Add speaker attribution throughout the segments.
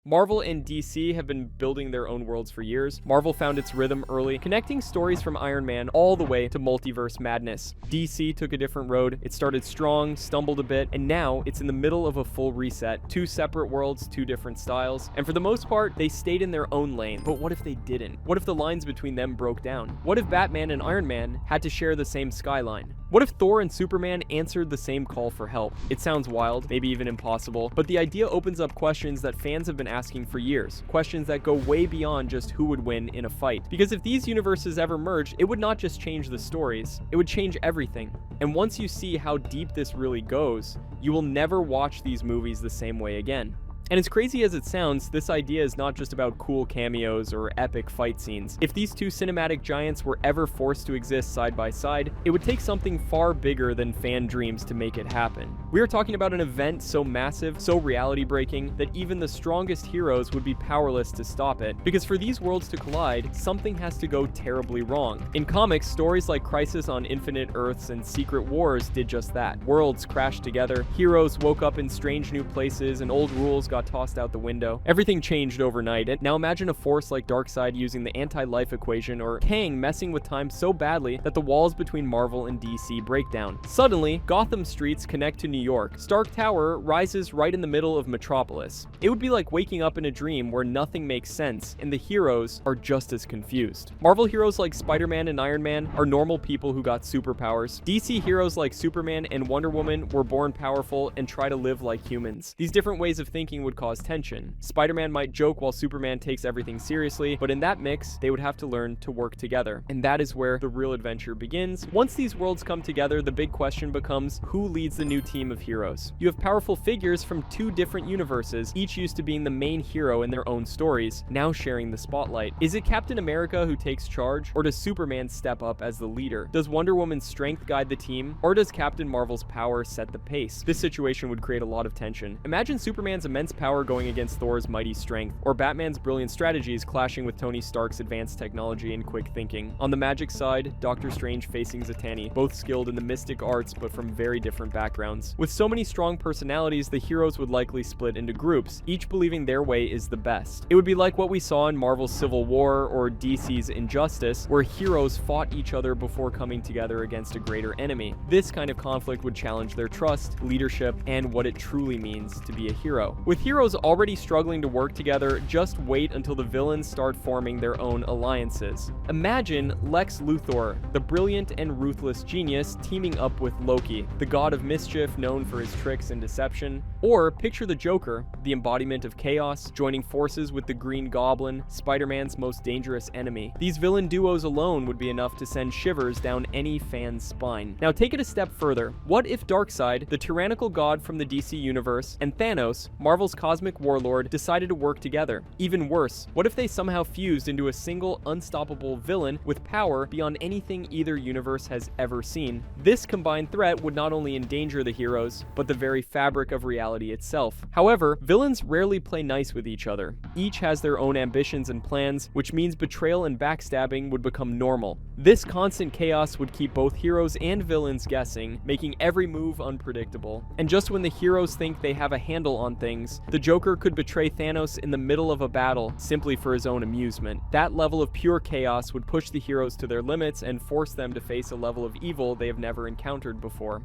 Speaker 1: Marvel and DC have been building their own worlds for years. Marvel found its rhythm early, connecting stories from Iron Man all the way to multiverse madness. DC took a different road. It started strong, stumbled a bit, and now it's in the middle of a full reset. Two separate worlds, two different styles, and for the most part, they stayed in their own lane. But what if they didn't? What if the lines between them broke down? What if Batman and Iron Man had to share the same skyline? What if Thor and Superman answered the same call for help? It sounds wild, maybe even impossible, but the idea opens up questions that fans have been asking for years. Questions that go way beyond just who would win in a fight. Because if these universes ever merged, it would not just change the stories, it would change everything. And once you see how deep this really goes, you will never watch these movies the same way again. And as crazy as it sounds, this idea is not just about cool cameos or epic fight scenes. If these two cinematic giants were ever forced to exist side by side, it would take something far bigger than fan dreams to make it happen. We are talking about an event so massive, so reality-breaking, that even the strongest heroes would be powerless to stop it. Because for these worlds to collide, something has to go terribly wrong. In comics, stories like Crisis on Infinite Earths and Secret Wars did just that. Worlds crashed together, heroes woke up in strange new places, and old rules got tossed out the window. Everything changed overnight. And now imagine a force like Darkseid using the anti-life equation, or Kang messing with time so badly that the walls between Marvel and DC break down. Suddenly, Gotham streets connect to New York. Stark Tower rises right in the middle of Metropolis. It would be like waking up in a dream where nothing makes sense, and the heroes are just as confused. Marvel heroes like Spider-Man and Iron Man are normal people who got superpowers. DC heroes like Superman and Wonder Woman were born powerful and try to live like humans. These different ways of thinking would cause tension. Spider-Man might joke while Superman takes everything seriously, but in that mix, they would have to learn to work together. And that is where the real adventure begins. Once these worlds come together, the big question becomes, who leads the new team of heroes? You have powerful figures from two different universes, each used to being the main hero in their own stories, now sharing the spotlight. Is it Captain America who takes charge, or does Superman step up as the leader? Does Wonder Woman's strength guide the team, or does Captain Marvel's power set the pace? This situation would create a lot of tension. Imagine Superman's immense power going against Thor's mighty strength, or Batman's brilliant strategies clashing with Tony Stark's advanced technology and quick thinking. On the magic side, Doctor Strange facing Zatanna, both skilled in the mystic arts but from very different backgrounds. With so many strong personalities, the heroes would likely split into groups, each believing their way is the best. It would be like what we saw in Marvel's Civil War or DC's Injustice, where heroes fought each other before coming together against a greater enemy. This kind of conflict would challenge their trust, leadership, and what it truly means to be a hero. With heroes already struggling to work together, just wait until the villains start forming their own alliances. Imagine Lex Luthor, the brilliant and ruthless genius, teaming up with Loki, the god of mischief known for his tricks and deception. Or picture the Joker, the embodiment of chaos, joining forces with the Green Goblin, Spider-Man's most dangerous enemy. These villain duos alone would be enough to send shivers down any fan's spine. Now take it a step further. What if Darkseid, the tyrannical god from the DC universe, and Thanos, Marvel's cosmic warlord, decided to work together? Even worse, what if they somehow fused into a single unstoppable villain with power beyond anything either universe has ever seen? This combined threat would not only endanger the heroes, but the very fabric of reality itself. However, villains rarely play nice with each other. Each has their own ambitions and plans, which means betrayal and backstabbing would become normal. This constant chaos would keep both heroes and villains guessing, making every move unpredictable. And just when the heroes think they have a handle on things, the Joker could betray Thanos in the middle of a battle simply for his own amusement. That level of pure chaos would push the heroes to their limits and force them to face a level of evil they have never encountered before.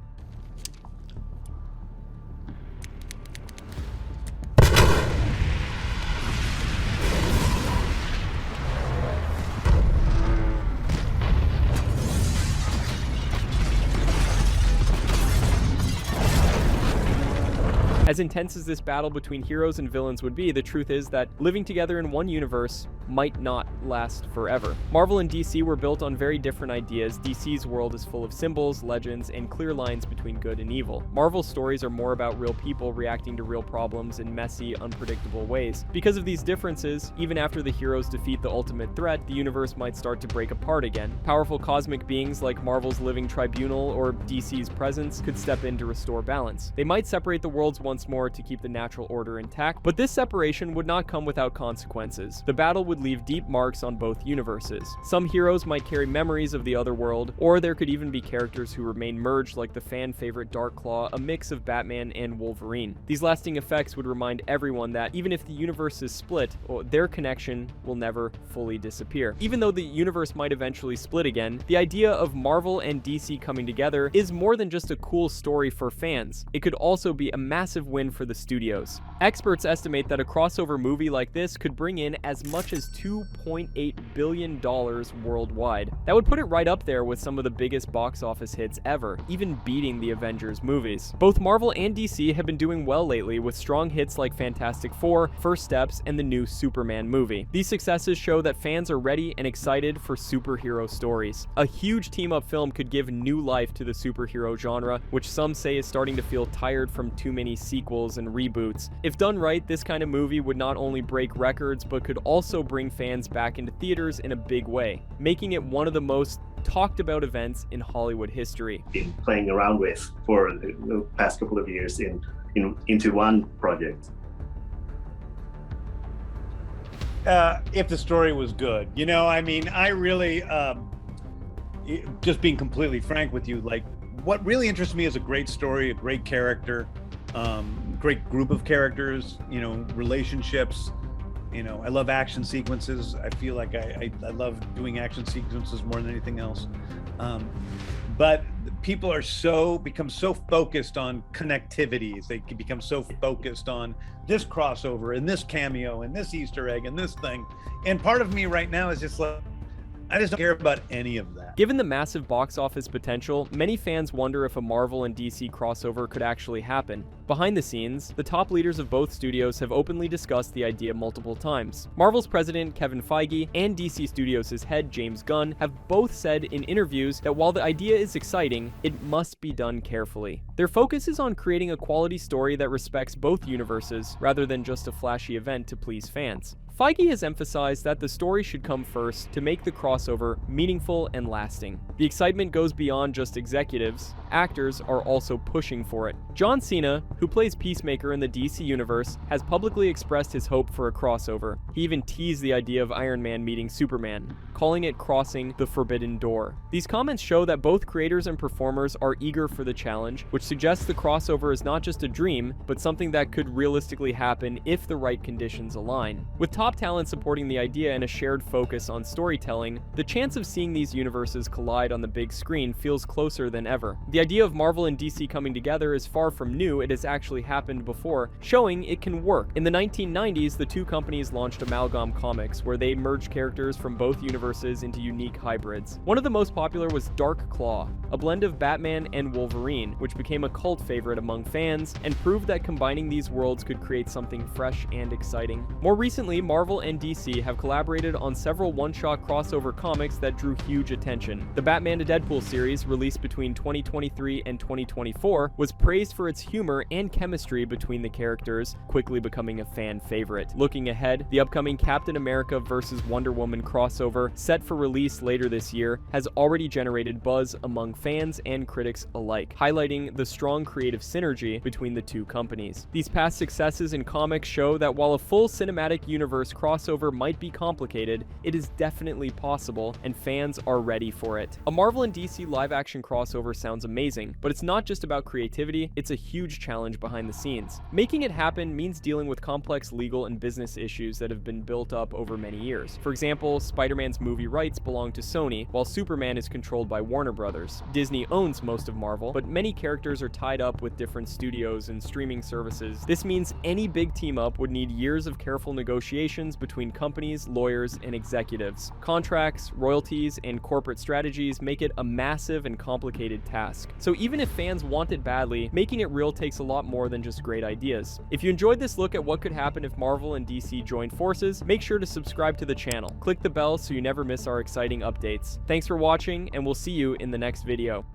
Speaker 1: As intense as this battle between heroes and villains would be, the truth is that living together in one universe might not last forever. Marvel and DC were built on very different ideas. DC's world is full of symbols, legends, and clear lines between good and evil. Marvel's stories are more about real people reacting to real problems in messy, unpredictable ways. Because of these differences, even after the heroes defeat the ultimate threat, the universe might start to break apart again. Powerful cosmic beings like Marvel's Living Tribunal or DC's Presence could step in to restore balance. They might separate the worlds once more to keep the natural order intact, but this separation would not come without consequences. The battle would leave deep marks on both universes. Some heroes might carry memories of the other world, or there could even be characters who remain merged like the fan favorite Darkclaw, a mix of Batman and Wolverine. These lasting effects would remind everyone that even if the universe is split, their connection will never fully disappear. Even though the universe might eventually split again, the idea of Marvel and DC coming together is more than just a cool story for fans. It could also be a massive win for the studios. Experts estimate that a crossover movie like this could bring in as much as $2.8 billion worldwide. That would put it right up there with some of the biggest box office hits ever, even beating the Avengers movies. Both Marvel and DC have been doing well lately with strong hits like Fantastic Four, First Steps, and the new Superman movie. These successes show that fans are ready and excited for superhero stories. A huge team-up film could give new life to the superhero genre, which some say is starting to feel tired from too many sequels and reboots. If done right, this kind of movie would not only break records, but could also bring fans back into theaters in a big way, making it one of the most talked about events in Hollywood history.
Speaker 2: Been playing around with for the past couple of years into one project.
Speaker 3: If the story was good, you know, I mean, I really, just being completely frank with you, like, what really interests me is a great story, a great character, great group of characters, you know, relationships. You know, I love action sequences. I feel like I love doing action sequences more than anything else. But people are become so focused on connectivities. They can become so focused on this crossover and this cameo and this Easter egg and this thing. And part of me right now is just like, I just don't care about any of that.
Speaker 1: Given the massive box office potential, many fans wonder if a Marvel and DC crossover could actually happen. Behind the scenes, the top leaders of both studios have openly discussed the idea multiple times. Marvel's president Kevin Feige and DC Studios' head James Gunn have both said in interviews that while the idea is exciting, it must be done carefully. Their focus is on creating a quality story that respects both universes, rather than just a flashy event to please fans. Feige has emphasized that the story should come first to make the crossover meaningful and lasting. The excitement goes beyond just executives. Actors are also pushing for it. John Cena, who plays Peacemaker in the DC universe, has publicly expressed his hope for a crossover. He even teased the idea of Iron Man meeting Superman, calling it crossing the forbidden door. These comments show that both creators and performers are eager for the challenge, which suggests the crossover is not just a dream, but something that could realistically happen if the right conditions align. With top talent supporting the idea and a shared focus on storytelling, the chance of seeing these universes collide on the big screen feels closer than ever. The idea of Marvel and DC coming together is far from new. It has actually happened before, showing it can work. In the 1990s, the two companies launched Amalgam Comics, where they merged characters from both universes into unique hybrids. One of the most popular was Darkclaw, a blend of Batman and Wolverine, which became a cult favorite among fans and proved that combining these worlds could create something fresh and exciting. More recently, Marvel and DC have collaborated on several one-shot crossover comics that drew huge attention. The Batman to Deadpool series, released between 2023 and 2024, was praised for its humor and chemistry between the characters, quickly becoming a fan favorite. Looking ahead, the upcoming Captain America vs. Wonder Woman crossover, set for release later this year, has already generated buzz among fans and critics alike, highlighting the strong creative synergy between the two companies. These past successes in comics show that while a full cinematic universe crossover might be complicated, it is definitely possible, and fans are ready for it. A Marvel and DC live-action crossover sounds amazing, but it's not just about creativity, it's a huge challenge behind the scenes. Making it happen means dealing with complex legal and business issues that have been built up over many years. For example, Spider-Man's movie rights belong to Sony, while Superman is controlled by Warner Brothers. Disney owns most of Marvel, but many characters are tied up with different studios and streaming services. This means any big team-up would need years of careful negotiations between companies, lawyers, and executives. Contracts, royalties, and corporate strategies make it a massive and complicated task. So even if fans want it badly, making it real takes a lot more than just great ideas. If you enjoyed this look at what could happen if Marvel and DC joined forces, make sure to subscribe to the channel. Click the bell so you never miss our exciting updates. Thanks for watching, and we'll see you in the next video.